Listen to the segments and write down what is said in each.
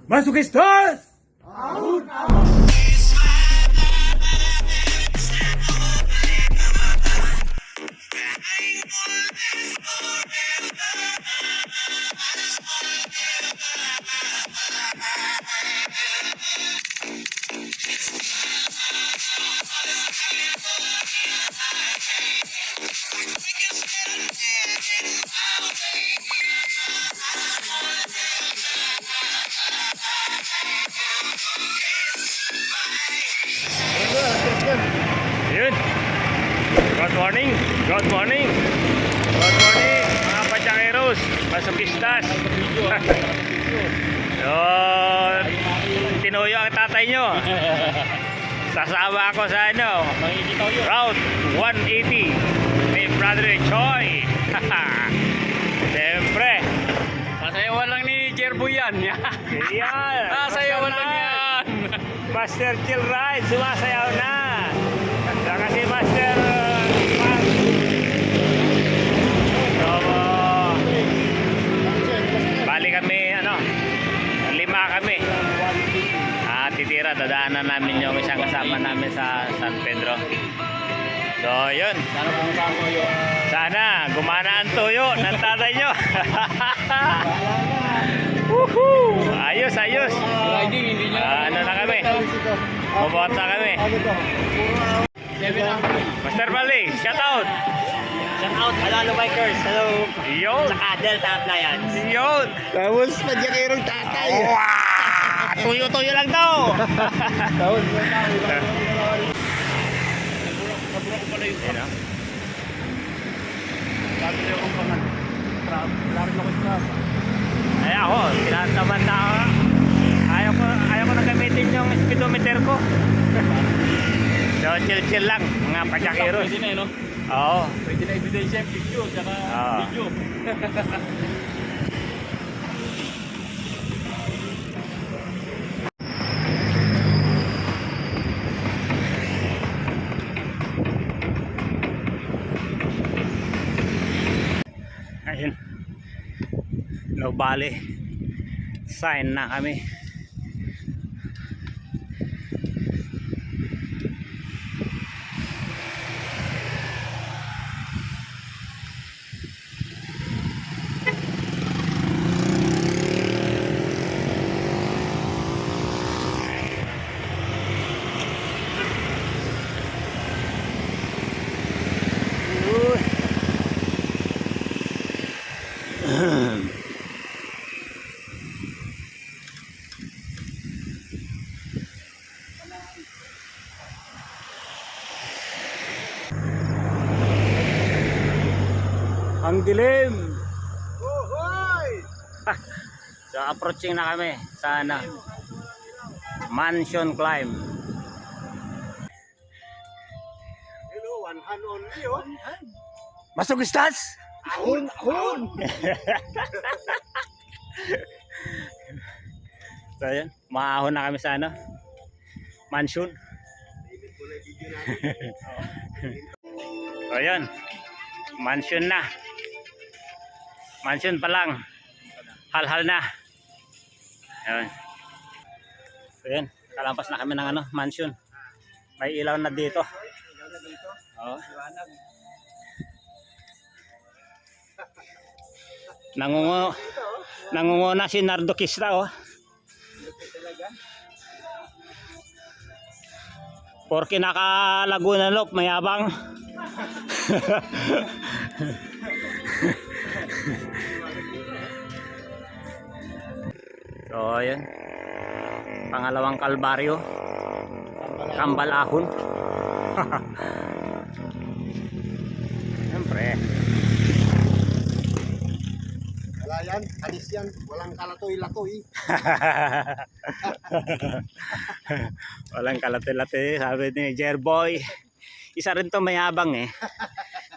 ¡Masoquistas! Yun. Good morning. Good morning. Good morning mga pachangeros, masokistas. So, tinuyo ang tatay nyo. Sasama ako sa Route 180 ni Brother Choi. Siyempre. Sasayawan lang ni Jerbo yan. Yan. Sasayawan lang yan. Master Chill Ride, sumasayaw na. Saka si Master Mark. So, bali kami, 5 kami. Titira, dadaanan namin yung isang kasama namin sa San Pedro. So, yun. Sana pumunta ako yun. Sana, gumana ang tuyo ng tatay nyo. Woohoo! Ayos, ayos. Riding, hindi niya. Ano na kami? Bubota kami. Master Bali, shout out. Shout out, hello bikers. Hello. Yun. Saka Delta Appliance. Yun. Tapos padyakerong tatay. Wow! Tuyo-tuyo lang daw. Tapos Ay ako, tinataman na ako. Ayaw ko na gamitin yung speedometer ko. So chill lang mga pachangeros. Pwede na no? Oo. Pwede na ebidensya, picture, saka video. Ayun. No bali. Sign na kami. Ang dilim. So approaching na kami sa Mansion Climb. hello, one hand only, oh. Masokistas? Ahon, ahon. So yun, maahon na kami sa Mansion. So yun, Mansion na. Mansion pa lang. Hal-hal na. Ayun. So yun, kalampas na kami ng mansion. May ilaw na dito. Oo. Nangungo na si Nardo Kisra, oh. Porke naka Laguna Loop, mayabang. So ayan, pangalawang kalbaryo, Kambalahon. Siyempre. Wala yan, alis yan. Walang kalatoy-latoy. Walang kalate-late, sabi ni Jerboy. Isa rin to mayabang eh.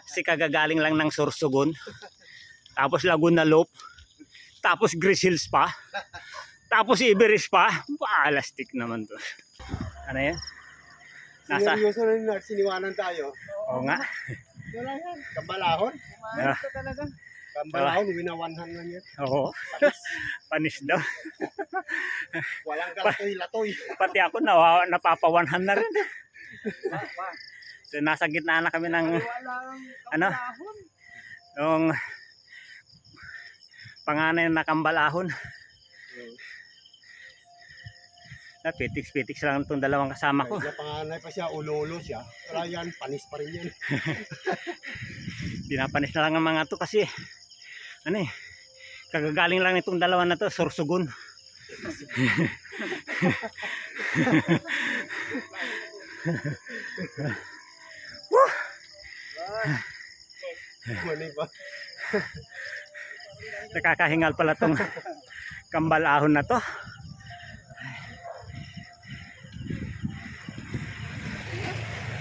Kasi kagagaling lang ng Sorsogon. Tapos Laguna Loop. Tapos Gris Hills pa. Tapos Iberis pa. Paalastik naman to. Ano yan? Nasa? Seryoso na rin, siniwanan tayo. Oo nga. Wala yan. Kambalahon. Ah, Kambalahon, winawanhan lang yan. oo. Panis daw. Walang kalatoy-latoy. Pati ako napapawanhan na rin. So, nasa gitna na kami ng ano, yung panganay na kambalahon. Na pitix lang itong dalawang kasama ko. Panganay pa siya, ulo-ulo siya. Wala yan, panis pa rin yan. Pinapanis na lang ang mga to kasi ano eh, kagagaling lang itong dalawa na to, Sorsogon. Mali ba? Nakakahingal pala tong kambalahon na to.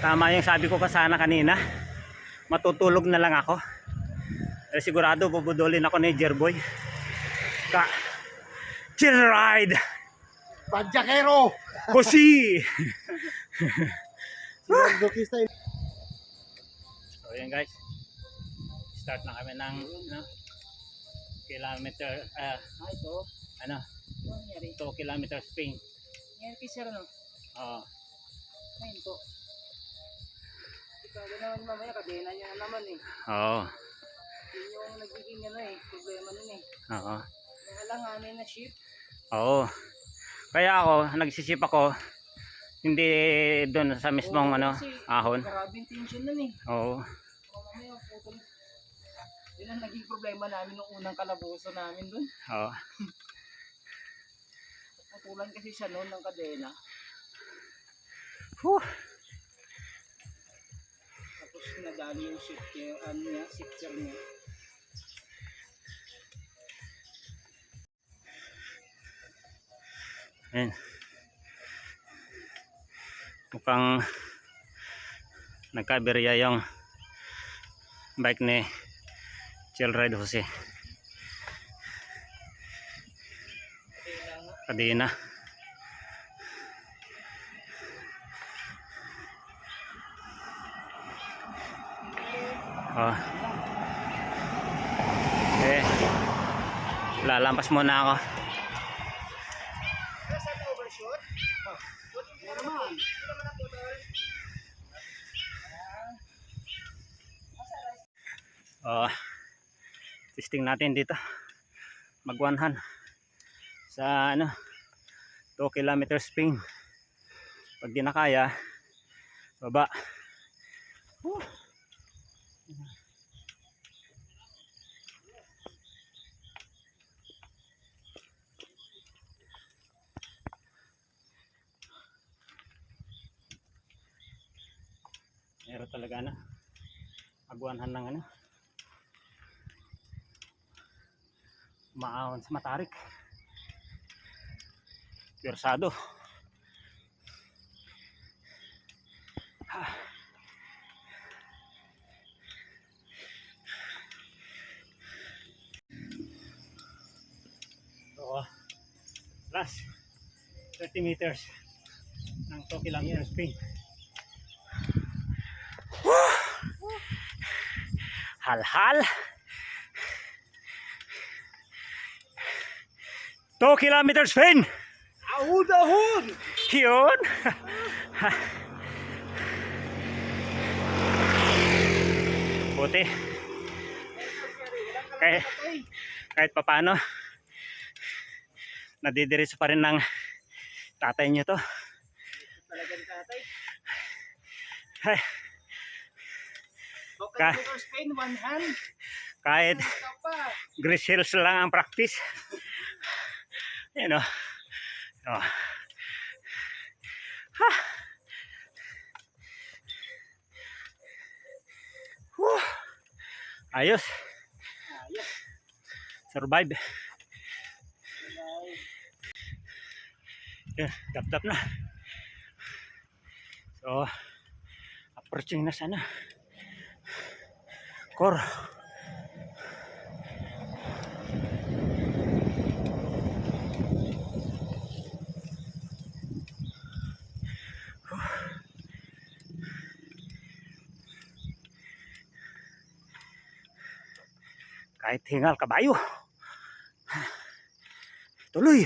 Tama yung sabi ko sana kanina, matutulog na lang ako. Sigurado bubudolin ako ni Jerboy. Chill ride! Padjakero! Hosi! Sinagdokista yun. So yan guys, start na kami ng kilometer, Ito. ano, Ano nangyari? 2 kilometer swing. Nangyari kay sir, ano? Oo. Ayun to. Ikaw naman mamaya, kadena niya na naman eh. Oo. Yun yung nagiging ano eh, problema nun eh. Oo. Yung alanganin na ship. Oo. Kaya ako, nagsisip ako, hindi doon sa mismong ano, Kasi ahon. Grabing tension nun eh. Oo. O mamaya, putol. Yun ang naging problema namin nung unang kalabuso namin dun. Oo. Putulan kasi siya noon ng kadena. Whew. Tapos nadali yung shifter, ano niya, shifter niya. Ayan. Mukhang nagkaberya yung bike ni Chill Ride Jose. Kadena. Oh. Lalampas muna ako. Testing natin dito. Magwanhan sa ano 2 kilometer swing. Pag di na kaya, baba. Meron talaga na magwanhan ng ano, maahon sa matarik. Pirsado. So, last 30 meters ng 2 kilometer swing. Hal-hal. 2 kilometer swing. Ahud! Yun. Buti. Kahit papano, nadidiretso pa rin ng tatay nyo to. Talagang tatay. Ay, Local Spain, one hand. kahit Ikaw pa. grease heels lang ang practice. You know. Oh. Ha. Whew. Ayos. Ayos. Survive. Yeah, dap na. So, approaching na sana. Core. Kahit hingal kabayo. Tuloy.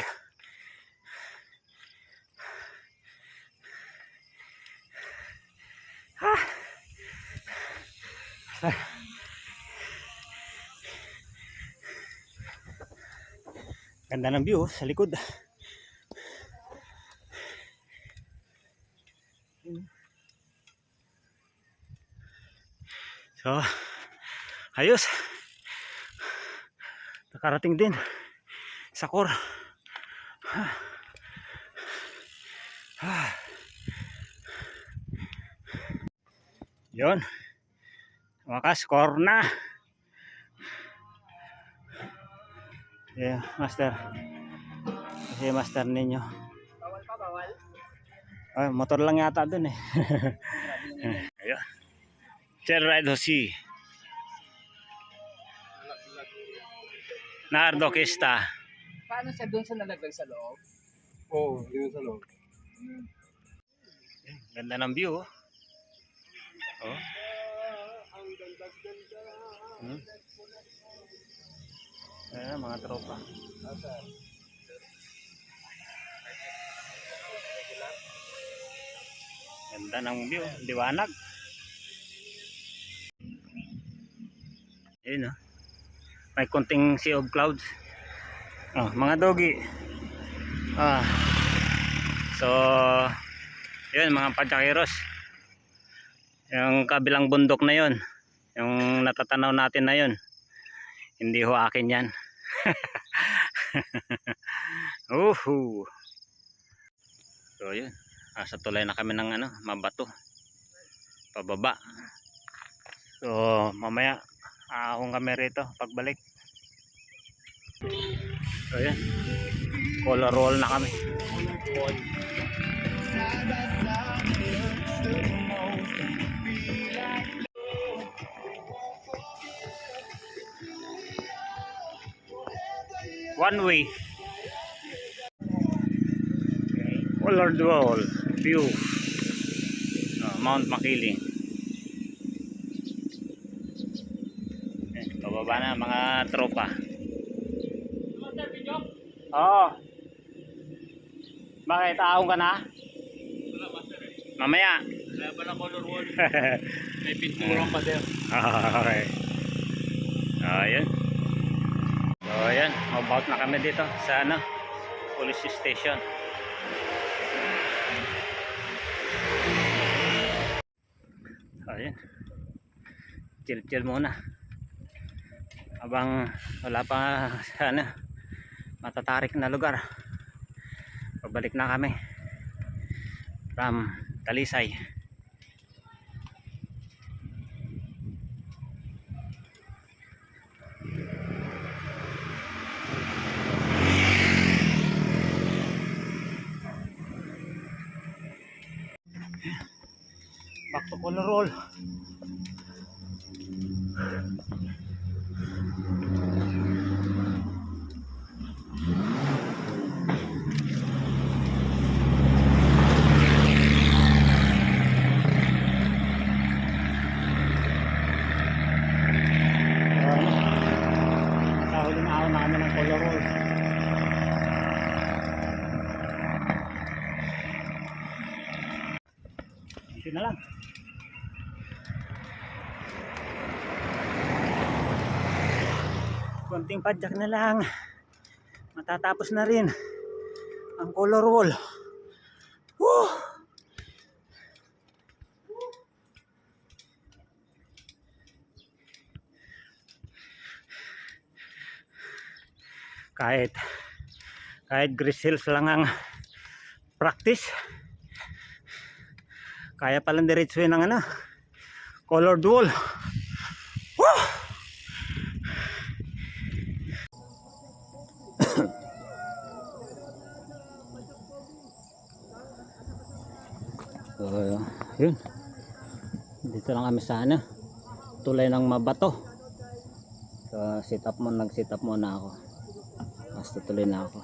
Ganda ng view sa likod. So, ayos. Nakarating din sa core. Yun. Wakas, core na. Yeah, master. Kasi master ninyo. Bawal pa, bawal. Ay, motor lang yata dun eh. Ayun. Trail ride Hosi. Nardo Kista. Paano siya doon sa nalagay sa loob? Oo, yun sa loob. Ganda ng view. Oh. Oh. Ayan, mga tropa. Ganda ng view, liwanag. Ayun oh. May konting sea of clouds. Oh, mga doggy. So, yun mga padyakeros. Yung kabilang bundok na yun, yung natatanaw natin na yun, hindi ho akin yan. Uhu. So yun, sa tulay na kami ng mabato pababa. So mamaya aahon kami rito pagbalik. So yun, color roll na kami. One way. Colored wall view. Mount Makiling. Pababa na mga tropa. Oo. Bakit? Ahon ka na? Mamaya. Wala pa na color wall. May pinturang pa din. Okay. Ayun. So ayan, about na kami dito sa police station. Ayan. Chill muna. Habang wala pa matatarik na lugar. Pabalik na kami from Talisay. Back to color roll. Huling araw na kami ng color roll. Ito na lang. Konting padyak na lang. Matatapos na rin ang color wall. Woo! Kahit Grease Hills lang ang practice, kaya palang diretsuhin ng colored wall. Woo! So yun, dito lang kami sa tulay ng mabato. So nag-sit up muna ako. Mas tutuloy na ako.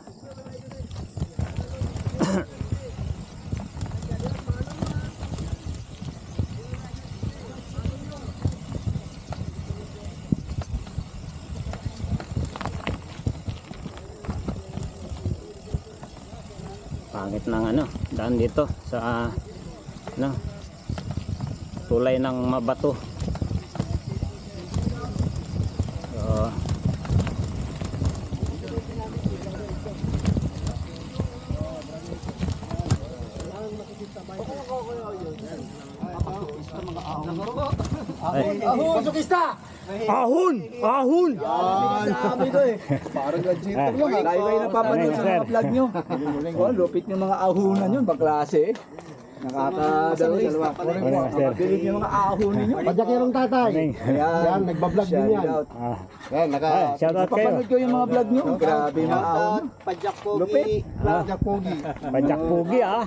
Pangit ng daan dito sa tulay ng mabato. Ahon, sukista! Ahon! Ahon! Sabi ko eh. Parang gadget lang. Lagi kayo napapanood sa mga vlog nyo. Oh, lupit yung mga ahunan yun, baklase eh. Nakakadali. Mabilib yung mga ahunin nyo. Padyakirong tatay. Yan, nagbablog din yan. Ah, Yan, shoutout kayo. Napapanood ko yung mga vlog nyo. Grabe yung mga ahon. Padyak Lupit. Padyak Pogi. Padyak pugi ah.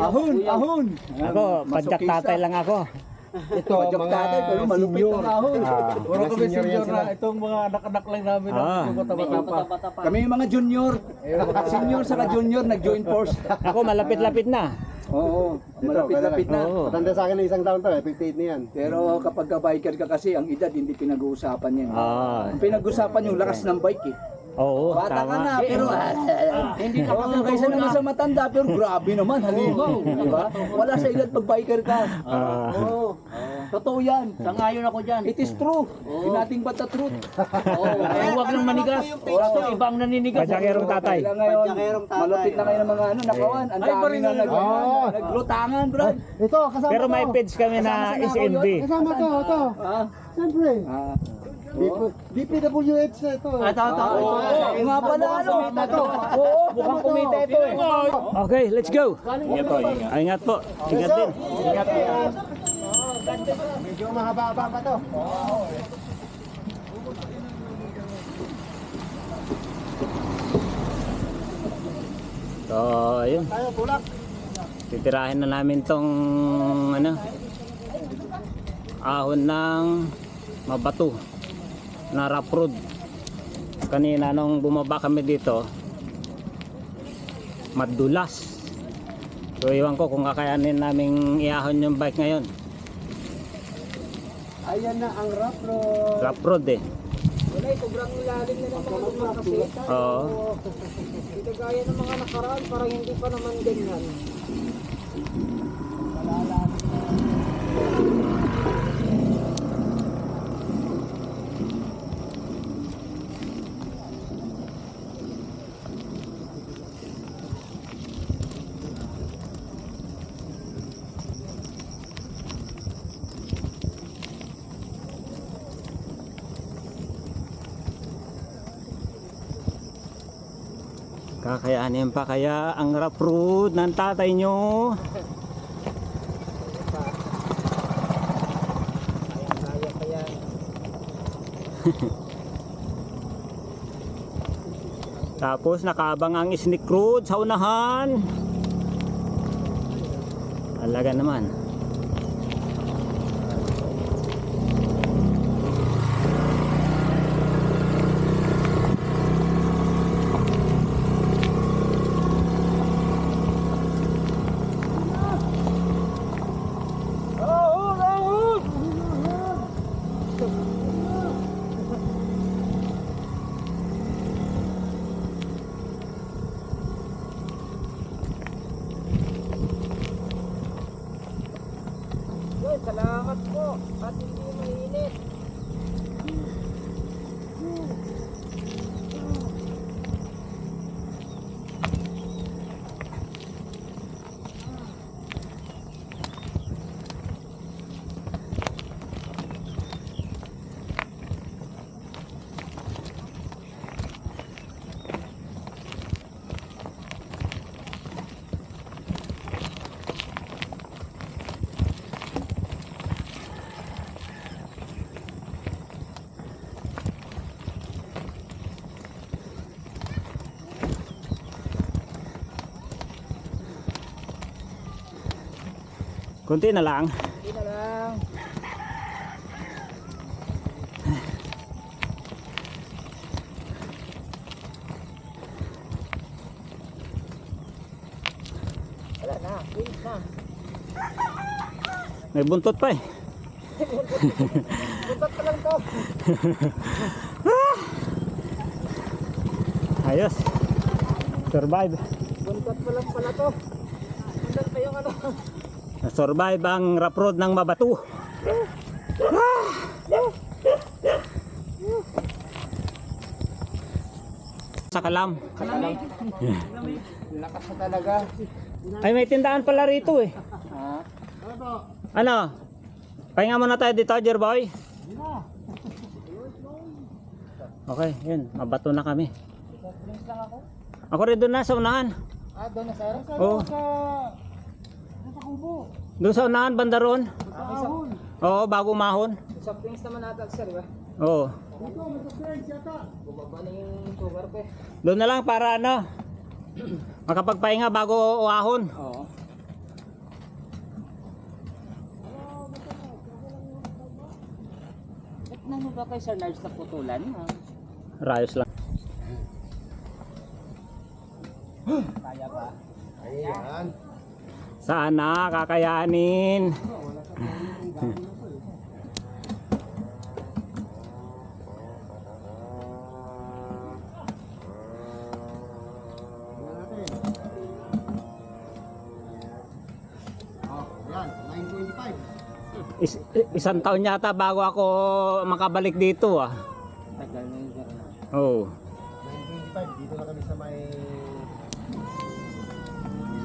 Ahon, ahon. Ako, padyak tatay lang ako. Ito, Padyak tatay, pero malupit senior. ang ahon. Puro kami Senior yan senior sila. na itong mga anak-anak lang namin Ah. yung bata-bata pa. Kami yung mga junior. Senior saka junior nag-join force. Ako, malapit-lapit na. Oo, malapit-lapit na. Oo. Matanda sa akin na isang taon to, 58 na yan. Pero kapag ka-biker ka kasi, ang edad hindi pinag-uusapan yan. Ah, Ang pinag-uusapan yung lakas ng bike eh. oo, Bata ka na, tama. pero hindi ka pa kaysa naman sa matanda, pero grabe naman, halimaw. Diba? Wala sa edad pag biker ka. Ah. Oo. Totoo yan. Sangayon ako dyan. It is true. Nothing but the truth. Kaya huwag lang manigas. Gusto ibang naninigas. Padyakirong tatay. Kaya ngayon, malupit na kayo ng mga nakawan. Ang dami na naglutangan, bro. Ito, kasama Pero may to. page kami na SMB. Kasama to, ito. Ah, Siyempre. ah. DPWH na ito. Oo, nga pala, ano? Oo, mukhang kumita ito eh. Okay, let's go. Ingat po, ingat po. Ingat din. Ingat po. Medyo mahaba-haba pa to. So, ayun. Tayo, tulak. Titirahin na namin tong ano, ahon ng mabato na rough road. Kanina nung bumaba kami dito, madulas. So iwan ko kung kakayanin naming iahon yung bike ngayon. Ayan na ang rough road. Rough road eh. Wala, sobrang lalim na ng mga kaseta. Oo. Ito gaya ng mga nakaraan, parang hindi pa naman ganyan. Kakayanin pa kaya ang rough road ng tatay nyo? Kaya pa yan. Tapos nakaabang ang sneak road sa unahan. Alaga naman. Salamat po at hindi mainit. Kunti na lang. Hindi na lang. Wala na, wait na. May buntot pa eh. Butat pa lang to. Ayos. Survive. Buntat pa lang pala to. Buntat pa yung ano. Survive ang rough road ng mabato. Sa kalam. Lakas na talaga. Ay may tindahan pala rito eh. Ha? Ano? Pahinga muna tayo dito, Jerboy. Okay, yun. Mabato na kami. Ako rin doon na sa unahan. Ah, doon na sir? Oo. Doon sa unahan, banda roon. Oo, bago umahon. Soft drinks naman natin sir, ba? Oo. Bumaba na yung sugar ko eh. Doon na lang para ano, makapagpahinga bago uahon. Oo. Nano ba kay Sir Nards na putulan? Rayos lang. Kaya ba? Ayan. Sana kakayanin. Oh, ayan. 925. Isang taon yata bago ako makabalik dito ah. Tagal na yun sir. Oo. 925. Dito na kami sa may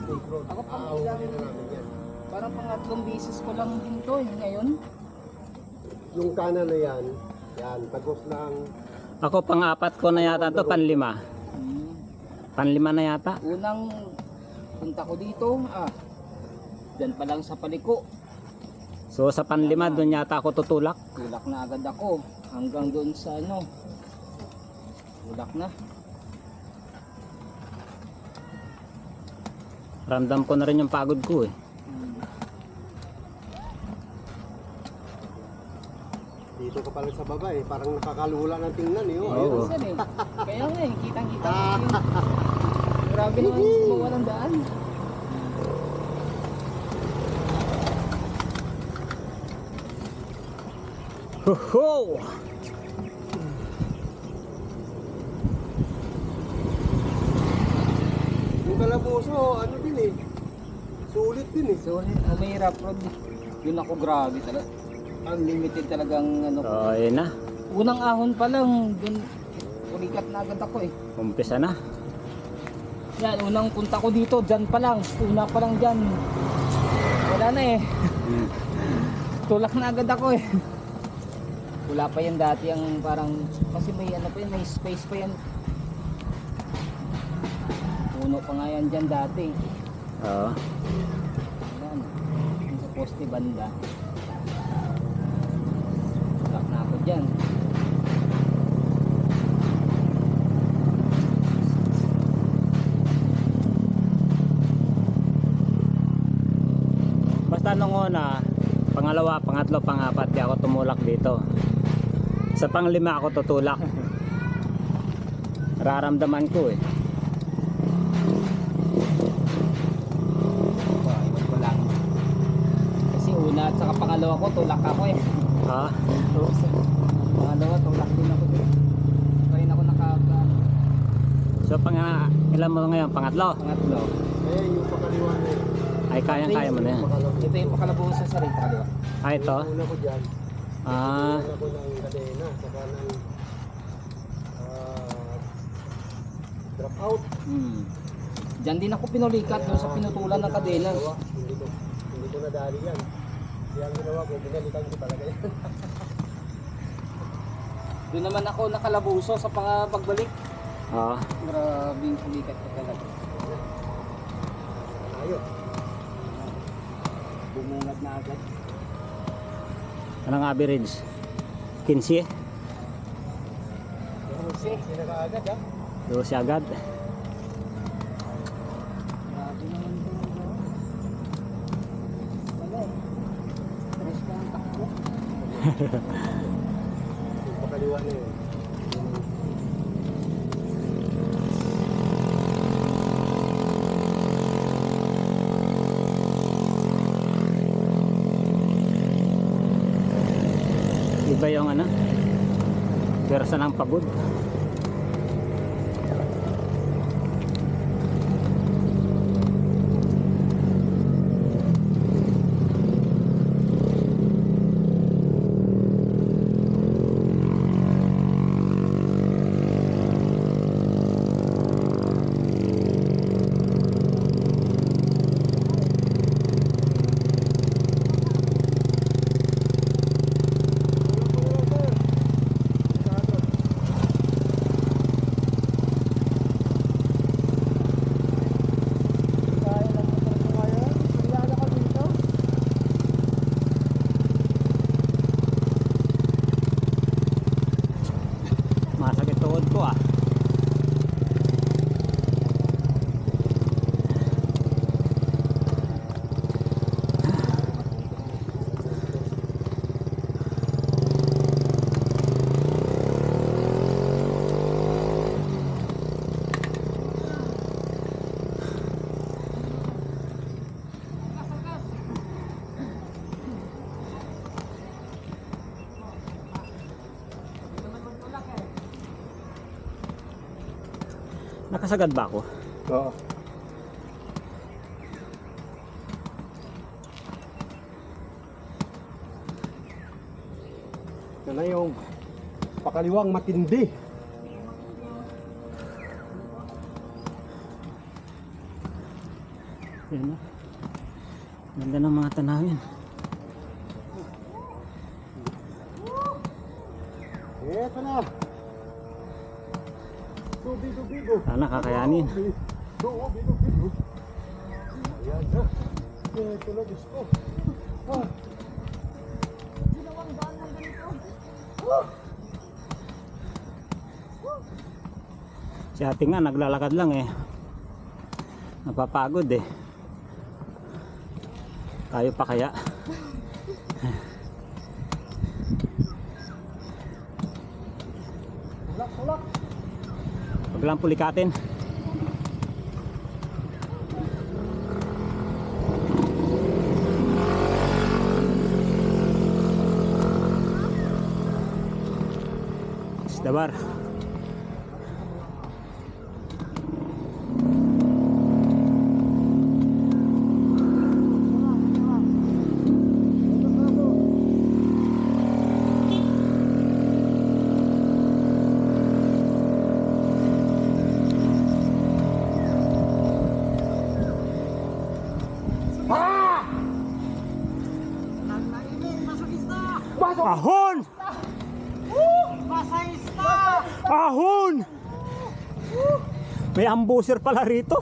State Road. Ako pa Aawin na namin yan. Parang pangatlong beses ko lang din to ngayon. Yung kanan na yan, tagos lang. Ako pang-apat ko na yata to, panlima. Panlima na yata. Unang punta ko dito, dyan pa lang sa paliko. So sa panlima doon yata ako tutulak. Tulak na agad ako hanggang doon sa ano. Tulak na. Ramdam ko na rin yung pagod ko eh. Dito ka pala sa baba eh. Parang nakakalula ng tingnan eh. Oh. Oo. Saan eh? Kaya nga eh, kitang-kita ko yun. Grabe naman gumawa ng daan. Ho-ho! Yung Calabozo, ano din eh. Sulit din eh. So, mahirap road. Yun ako grabe talaga. Unlimited talagang ano. So ayun na. Unang ahon pa lang, dun ulikat na agad ako eh. Umpisa na. Yan, unang punta ko dito, dyan pa lang. Una pa lang dyan. Wala na eh. Tulak na agad ako eh. Wala pa yan dati ang parang, kasi may ano pa yan, may space pa yan. Puno pa nga yan dyan dati. Oo. Yan, yung sa poste banda. Tulak na ako dyan. Basta nung una, pangalawa, pangatlo, pangapat, di ako tumulak dito. Sa panglima ako tutulak. Raramdaman ko eh. Iwan ko lang. Kasi una at saka pangalawa ko, tulak ako eh. Ha? Pangalawa, tulak din ako dito. Pa rin ako So ilan mo ngayon? Pangatlo? pangatlo. Eh, yung pakaliwa na eh. Ay kayang-kaya mo na yan. Ito yung pakalabuhan sa sarili pakalawa. Ah, ito? Una ko dyan. Ah, Una ko ng kadena. Saka ng drop out. Diyan din ako pinulikat doon sa pinutulan ng kadena. Hindi ko nadali yan. Kaya ang ginawa ko, binalikan ko talaga yan. Doon naman ako nakalabuso sa pagbalik. ah. Grabe yung pulikat ko talaga. Ayun. Bumungat na agad. Anong average? 15? Kasi, Sinakaagad ha. 12 agad. grabe naman ito. Wala eh. Stress ka ang takbo. Yung pakaliwa na yun. Iba yung ano? Pwersa ng pagod. Nakasagad ba ako? Oo. Ito na yung pakaliwang matindi. Yan na. Ganda ng mga tanawin. Ito na. Bigo-bigo. Sana kakayanin. Bigo-bigo. Ayan na. Ito na, Diyos ko. Ah. Si ate nga naglalakad lang eh. Napapagod eh. Tayo pa kaya? Tulak. Wag lang pulikatin. Dabar. Ahon! Ahon! May ambusher pala rito.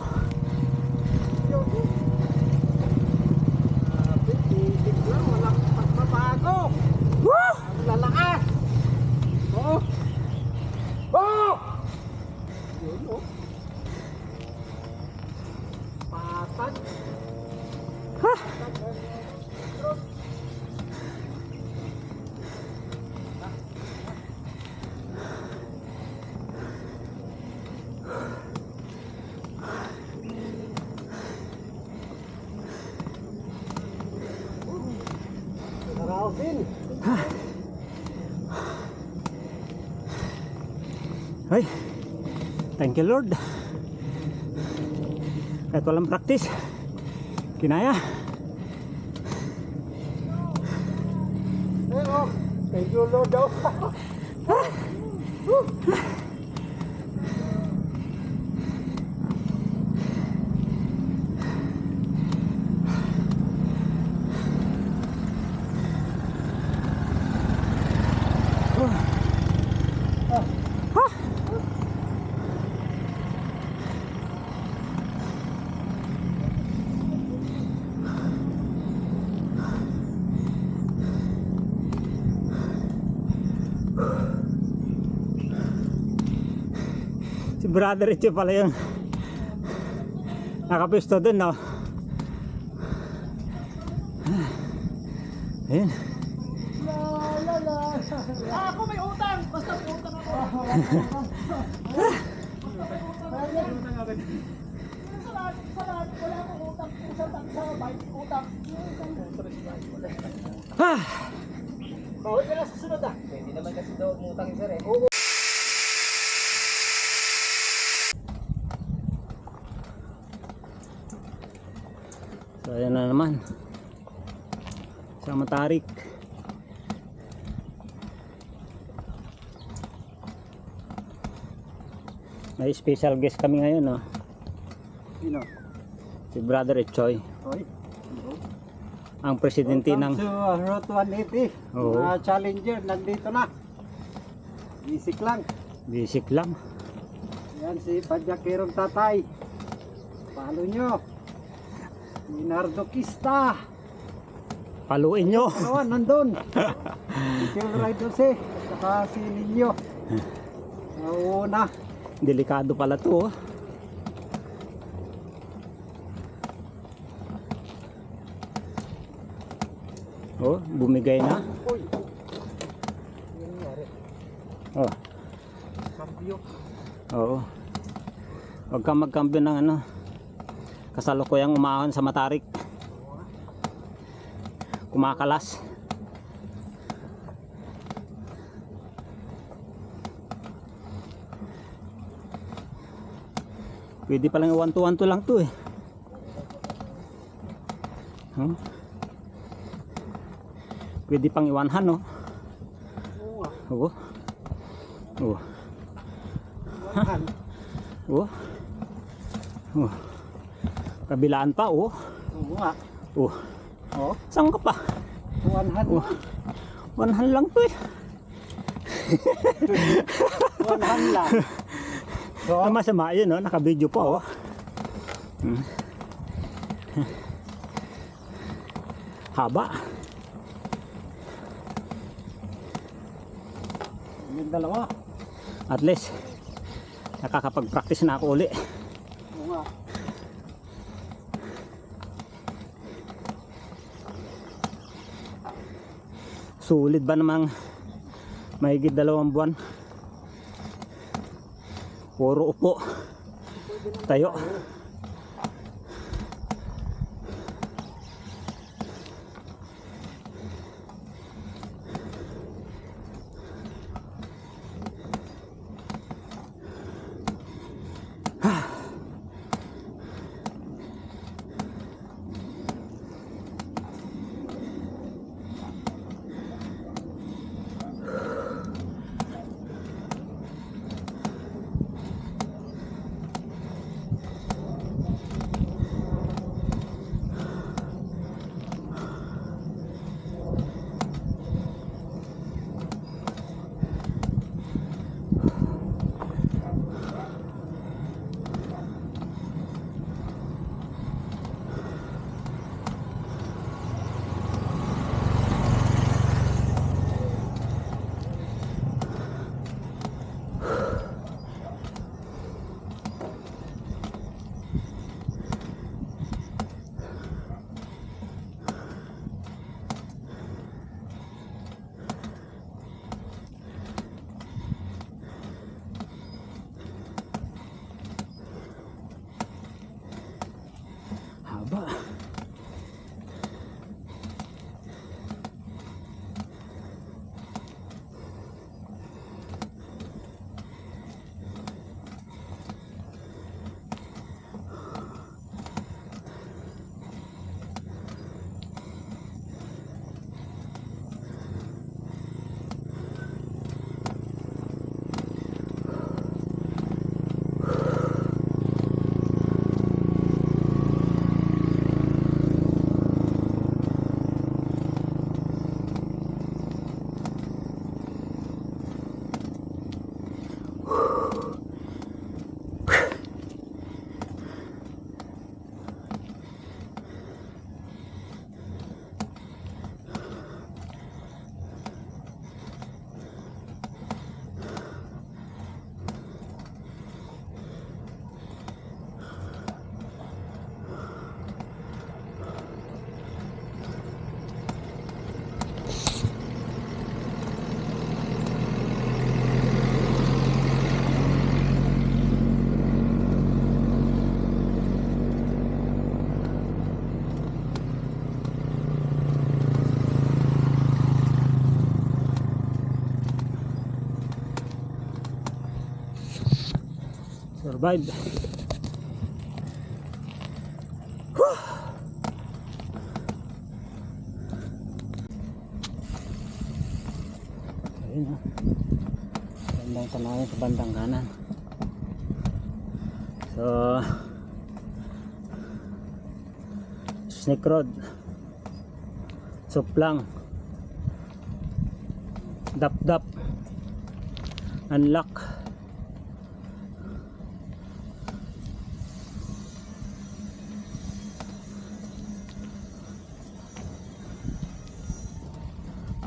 Walang pagbabago. Woo! Lalakas. Oh. Oh! Yun, oh. Patag. Ha! Narausin. Ay, thank you Lord. Kahit walang practice, kinaya. Oh, thank you Lord daw. Si Brother Richie pala yung nakapisto dun, no? Ayun. Ako may utang! Basta may utang ako! Wala akong utang. Sa bike, utang. Ah! Bawal ka na sa sunod ah. Hindi naman kasi daw utang sir eh. So ayan na naman sa Matarik. May special guest kami ngayon, no? Sino? Si Brother Echoy, Hoy. ang presidente ng Route 180. Oo. Mga Challenger, nandito na. Bisik lang. Basic lang. Yan si Padjakirong Tatay. Follow nyo. Leonardo Kista. Paluin nyo. Ano, nandun. Si Phil Ride Jose. Saka si Ninyo. Nauna. Delikado pala to, oh. Oh, bumigay na. Uy. Oh, Kambyo. oo. Huwag kang magkambyo ng ano. Kasalukuyang umahon sa Matarik. Kumakalas. Pwede palang 1-2-1-2 lang to eh. Huh? Pwede pang iwanhan, no? Oo. Oo. Iwanhan. Oo. Oo. Kabilaan pa, oh. Oo nga. Oh. Oh, Saan ka pa? iwanhan. Oh. Iwanhan lang to eh. Iwanhan lang. So, Masama yun, no? Naka-video pa, oh. Haba. yung dalawa. At least, nakakapag-practice na ako uli. Oo nga. Sulit ba namang mahigit 2 buwan? Puro upo. Tayo. Haba. Survive. Ayun, oh. Bandang tanawin sa bandang kanan. So, Snake Road, Suplang, Dap-Dap, Unlock.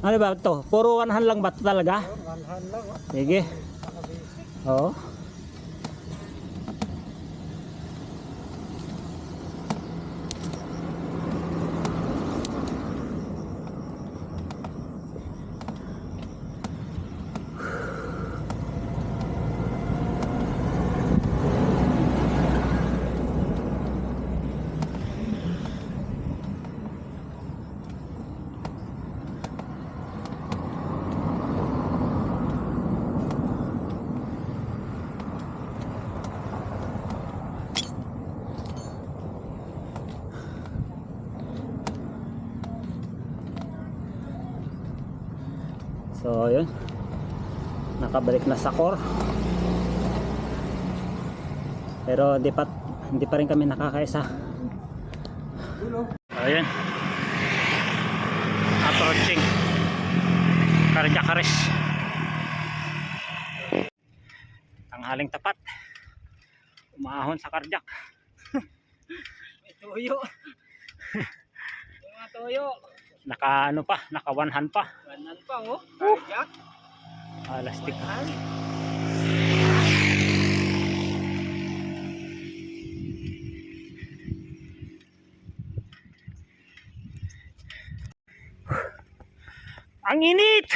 Ano ba ito? Puro 1 lang ba ito talaga? Iwanhan lang. Oh. Sige. Oo. So yun, nakabalik na sa core, pero hindi pa rin kami nakakaisa. Ayun, approaching cardiac arrest. Tanghaling tapat, umahon sa cardiac. May tuyo. Mga tuyo. Naka ano pa, naka 1 hand pa. Kanan pa oh. Cardiac. Plastic. Ang init!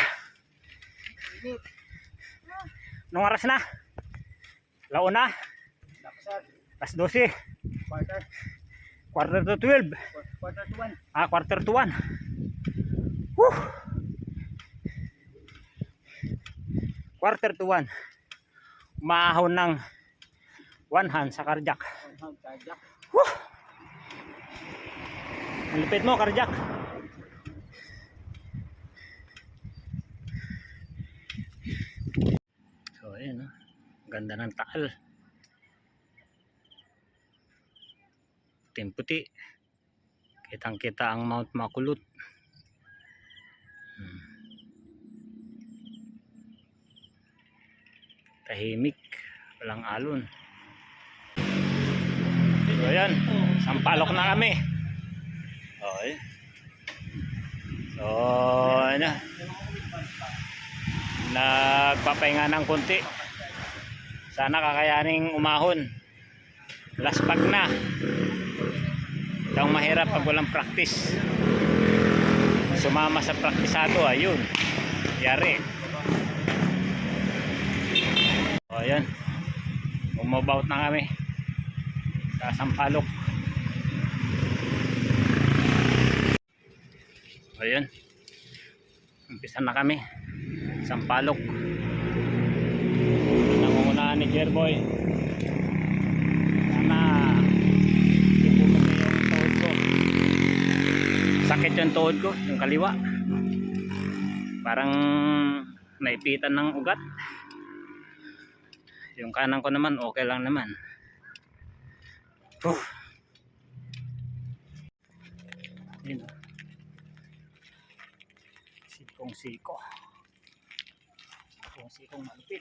Init. Nung oras na? Launa? Laksan. Alas 12. Quarter. Quarter to 12. Quarter to 1. Quarter to 1. Woo! Quarter to 1. Umahon ng 1 hand sa cardiac. Cardiac. Woo! Ang lupit mo, cardiac. So, ayun, no? Ganda ng taal. Puting-puti. Kitang-kita ang Mount Makulot. Tahimik, walang alon. So ayan, sampalok na kami. Okay. So ano, nagpapahinga ng konti. Sana kakayaning umahon. Laspag na. Daw mahirap pag walang practice. Sumama sa praktisado, ayun. Yari. O ayan, umabout na kami sa Sampalok. Ayan, umpisa na kami Sampalok. Nangungunahan ni Jerboy. Sana ipunin yung tuhod ko. Sakit yung tuhod ko, yung kaliwa. Parang naipitan ng ugat. Yung kanan ko naman okay lang naman. Yun. Sikong-siko. Sikong-sikong malupit.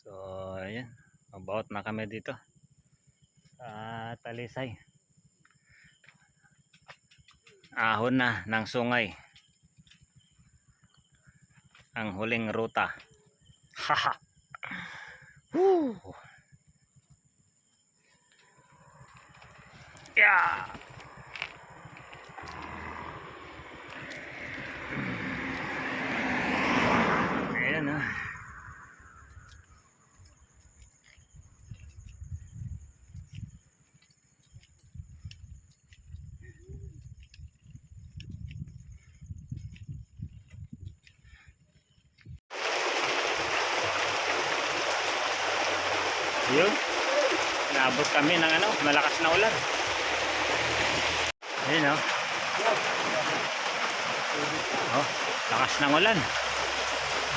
So ayan, about na kami dito sa Talisay. Ahon na ng sungay ang huling ruta. Haha. Yeah. Ayan na. Yun, naabot kami ng ano, malakas na ulan. Ayun oh. Oh, lakas ng ulan.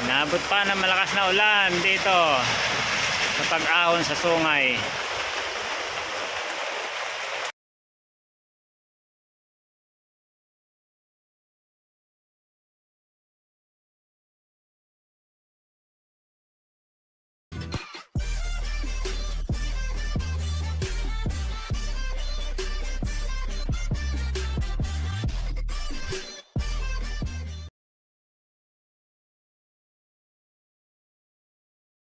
Naabot pa ng malakas na ulan dito sa pag-ahon sa sungay.